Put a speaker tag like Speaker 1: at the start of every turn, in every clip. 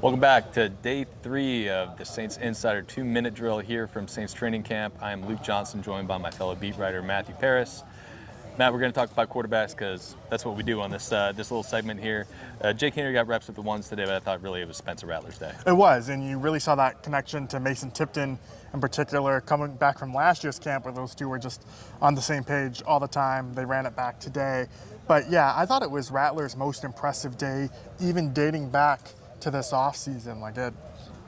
Speaker 1: Welcome back to day 3 of the Saints Insider 2-minute drill here from Saints training camp. I am Luke Johnson, joined by my fellow beat writer Matthew Paris. Matt, we're going to talk about quarterbacks because that's what we do on this little segment here. Jake Henry got reps with the ones today, but I thought really it was Spencer Rattler's day.
Speaker 2: It was, and you really saw that connection to Mason Tipton in particular, coming back from last year's camp where those two were just on the same page all the time. They ran it back today. But yeah, I thought it was Rattler's most impressive day, even dating back to this offseason.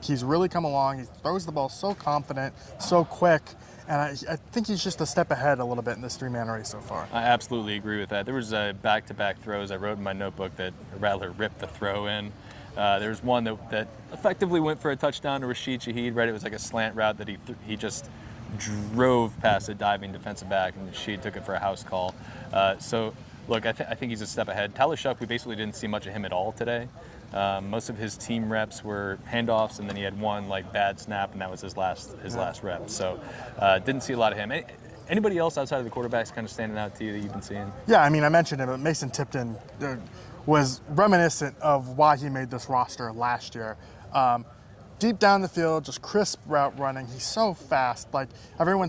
Speaker 2: He's really come along. He throws the ball so confident, so quick, and I think he's just a step ahead a little bit in this three-man race so far.
Speaker 1: I absolutely agree with that. There was back-to-back throws. I wrote in my notebook that Rattler ripped the throw in. There was one that effectively went for a touchdown to Rashid Shaheed, right? It was like a slant route that he just drove past a diving defensive back, and Shaheed took it for a house call. Look, I think he's a step ahead. Tyler Shuck, we basically didn't see much of him at all today. Most of his team reps were handoffs, and then he had one bad snap, and that was his last rep. So didn't see a lot of him. Anybody else outside of the quarterbacks kind of standing out to you that you've been seeing?
Speaker 2: Yeah, I mean, I mentioned him, but Mason Tipton was reminiscent of why he made this roster last year. Deep down the field, just crisp route running. He's so fast. Everyone,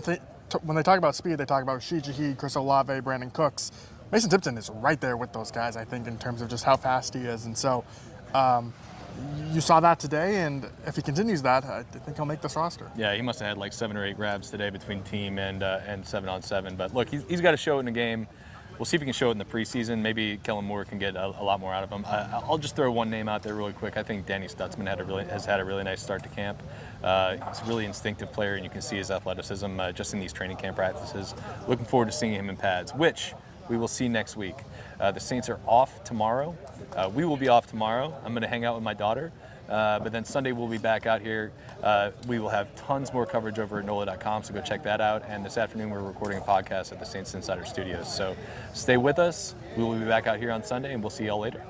Speaker 2: when they talk about speed, they talk about Rashid Shaheed, Chris Olave, Brandon Cooks. Mason Tipton is right there with those guys, I think, in terms of just how fast he is. And so you saw that today, and if he continues that, I think he'll make this roster.
Speaker 1: Yeah, he must have had 7 or 8 grabs today between team and 7-on-7. But look, he's got to show it in the game. We'll see if he can show it in the preseason. Maybe Kellen Moore can get a lot more out of him. I'll just throw one name out there really quick. I think Danny Stutzman has had a really nice start to camp. He's a really instinctive player, and you can see his athleticism just in these training camp practices. Looking forward to seeing him in pads, which we will see next week. The Saints are off tomorrow. We will be off tomorrow. I'm going to hang out with my daughter. But then Sunday we'll be back out here. We will have tons more coverage over at NOLA.com, so go check that out. And this afternoon we're recording a podcast at the Saints Insider Studios. So stay with us. We will be back out here on Sunday, and we'll see y'all later.